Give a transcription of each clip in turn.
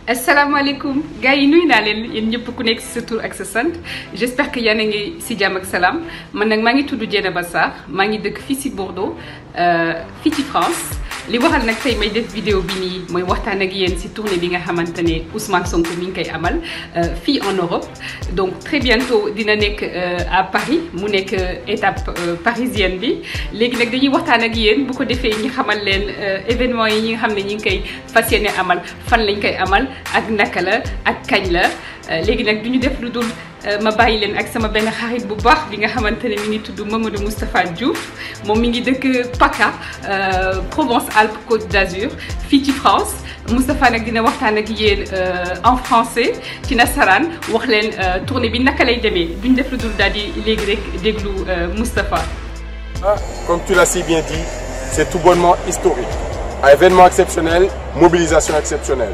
asalaamaaleykum gars yi nuyu naa leen yéen ñëpp ku nekk ci sa tur ak sa sant j'espère que yéen a ngi ci jàmm ak salaam man nag maa ngi tudd Dieynaba Sarr maa ngi dëkk fii ci Bordeaux fii ci France li waxal nag tey may def vidéo bi nii mooy waxtaan ak yéen ci tournée bi nga xamante ne Ousmane Sonko mi ngi koy amal fii en Europe donc très bientôt dina nekk à Paris mu nekk étape parisienne bi léegi nag dañuy waxtaan ak yéen bu ko defee ñu xamal leen événement yi ñi nga xam ne ñi ngi koy fas yéene amal fan lañ koy amal ak naka la ak kañ la léegi nag du ñu def lu dul ma bàyyi leen ak sama benn xarit bu baax bi nga xamante ne mi ngi tudd Mamadou Moustapha Diouf moom mi ngi dëkk PACA Provence-Alpes Côte d'Azur fii ci France Moustapha nag dina waxtaan ak yéen en français ci nasaraan wax leen tournée bi naka lay demee duñ def lu dul daal di léegi rek déglu Moustapha. Comme tu l'as si bien dit, c'est tout bonnement historique. Un événement exceptionnel, mobilisation exceptionnelle.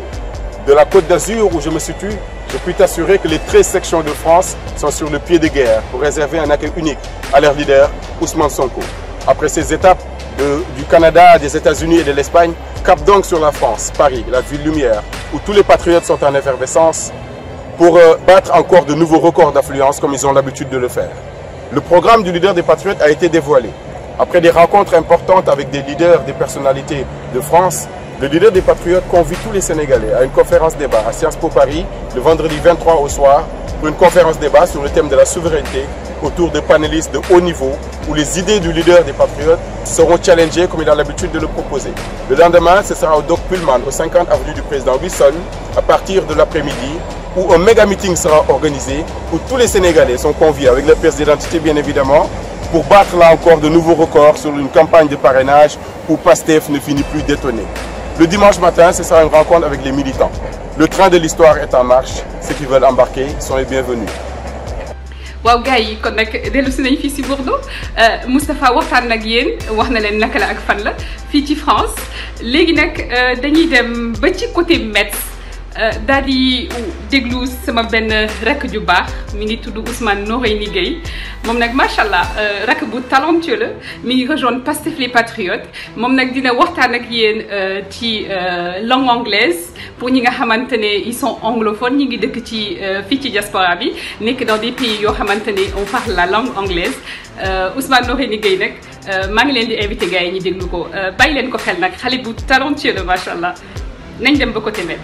De la Côte d'Azur où je me situe, je puis t'assurer que les 13 sections de France sont sur le pied de guerre pour réserver un accueil unique à leur leader, Ousmane Sonko. Après ces étapes du Canada, des États-Unis et de l'Espagne, cap donc sur la France, Paris, la ville lumière, où tous les patriotes sont en effervescence pour battre encore de nouveaux records d'affluence comme ils ont l'habitude de le faire. Le programme du leader des patriotes a été dévoilé. Après des rencontres importantes avec des leaders, des personnalités de France, le leader des Patriotes convie tous les Sénégalais à une conférence débat à Sciences Po Paris le vendredi 23 au soir pour une conférence débat sur le thème de la souveraineté autour de panélistes de haut niveau où les idées du leader des Patriotes seront challengées comme il a l'habitude de le proposer. Le lendemain, ce sera au Doc Pullman, au 50 avenue du Président Wilson, à partir de l'après-midi, où un méga meeting sera organisé où tous les Sénégalais sont conviés avec leur pièce d'identité bien évidemment pour battre là encore de nouveaux records sur une campagne de parrainage où PASTEF ne finit plus d'étonner. Le dimanche matin, ce sera une rencontre avec les militants. Le train de l'histoire est en marche. Ceux qui veulent embarquer sont les bienvenus. waaw gars yi kon nag dellu si nañ fii si Bordeaux Moustapha waxtaan nag yéen wax na leen naka la ak fan la fii ci France léegi nag dañuy dem ba ci côté Metz daal di déglu sama benn rakk ju baax mi ngi tudd Ousmane Noreyni Gueye moom nag macha allah rakk bu talentueux la mi ngi rejoindre Pastef les Patriotes moom nag dina waxtaan ak yéen ci langue anglaise pour ñi nga xamante ne ils sont anglophones ñi ngi dëkk ci fii ci diaspora bi nekk dans des pays yoo xamante ne on parle la langue anglaise Ousmane Noreyni Gueye nag maa ngi leen di invité gars yi ñu déglu ko bàyyi leen ko xel nag xale bu talentueux la macha allah nañ dem ba côté Metz.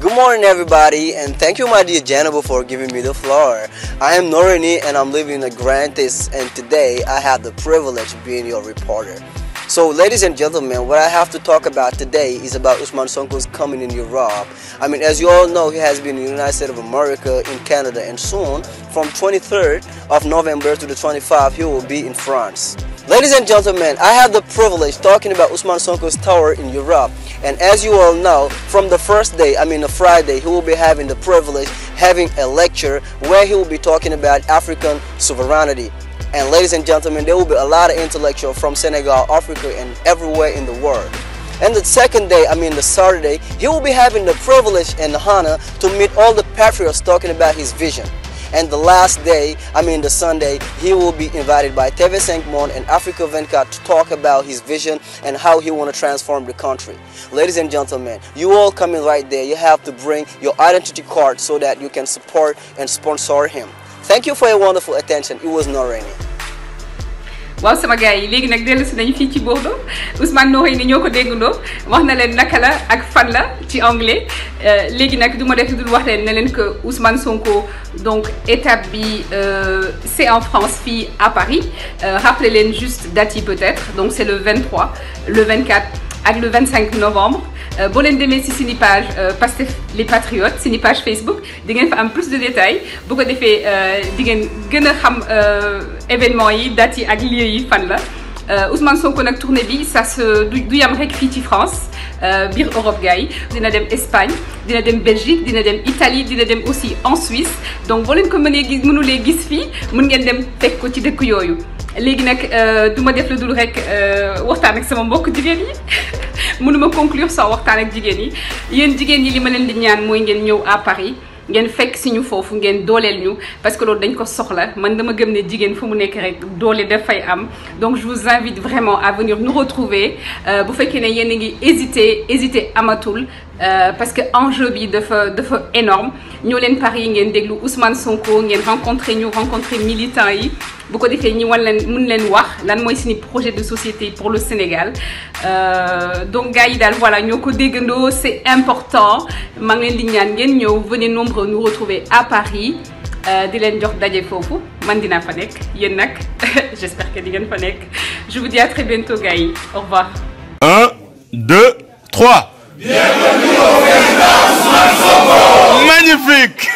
Good morning everybody and thank you my dear Dieynaba for giving me the floor. I am Noreyni and I'm living in the Grantis and today I have the privilege of being your reporter. So ladies and gentlemen, what I have to talk about today is about Ousmane Sonko's coming in Europe. I mean, as you all know, he has been in the United States of America, in Canada, and soon from 23rd of November to the 25th he will be in France. Ladies and gentlemen, I have the privilege talking about Ousmane Sonko's tour in Europe. And as you all know, from the first day, I mean the Friday, he will be having the privilege having a lecture where he will be talking about African sovereignty. And ladies and gentlemen, there will be a lot of intellectuals from Senegal, Africa, and everywhere in the world. And the second day, I mean the Saturday, he will be having the privilege and the honor to meet all the patriots talking about his vision. And the last day, I mean the Sunday, he will be invited by TV5 Monde and Africa 24 to talk about his vision and how he want to transform the country. Ladies and gentlemen, you all coming right there, you have to bring your identity card so that you can support and sponsor him. Thank you for your wonderful attention. It was Noreyni. waaw sama gars yi léegi nag dellu si nañu fii ci Bordeaux Ousmane Noreyni ñoo ko déggandoo wax na leen naka la ak fan la ci anglais léegi nag du ma def dul wax leen ne leen que Ousmane Sonko donc étape bi c'est en France fii à Paris rappelez leen juste date yi peut-être donc c'est le 23 le 24 ak le 25 novembre boo leen demee ci suñu page Pastef les Patriotes suñu page Facebook di ngeen fa am plus de détails bu ko defee di ngeen gën a xam événement yi dates yi ak lieux yi fan la Ousmane Sonko nag tournée bi ça se du yam rek fii ci France biir Europe gars yi dina dem Espagne dina dem Belgique dina dem Italie dina dem aussi en Suisse donc boo leen ko mënulee gis fii mën ngeen dem fekk ko ci dëkk yooyu léegi nag du ma def lu dul rek waxtaan ak sama mbokk jigéen yi mënuma conclure sans waxtaan ak jigéen yi yéen jigéen yi li ma leen di ñaan mooy ngeen ñëw à Paris ngeen fekk si ñu foofu ngeen dooleel ñu parce que loolu dañ ko soxla man dama gëm ne jigéen fu mu nekk rek doole dafay am donc je vous invite vraiment à venir nous retrouver bu fekkee ne yéen a ngi hésité amatul parce que enjeu bi dafa énorme ñoo leen Paris ngeen déglu Ousmane Sonko ngeen rencontré militants yi bu ko defee ñi wan leen mun leen wax lan mooy suñu projet de société pour le Sénégal donc gars yi daal voilà ñoo ko déggandoo c'est important maa ngi leen di ñaan ngeen ñëw venez nombreux nous retrouver à Paris di leen jox daje foofu man dinaa fa nekk yéen nag j'espère que di ngeen fa nekk je vous dis à très bientôt gars yi au revoir. 1, 2, 3. Bienvenue au président Ousmane Sonko. Magnifique.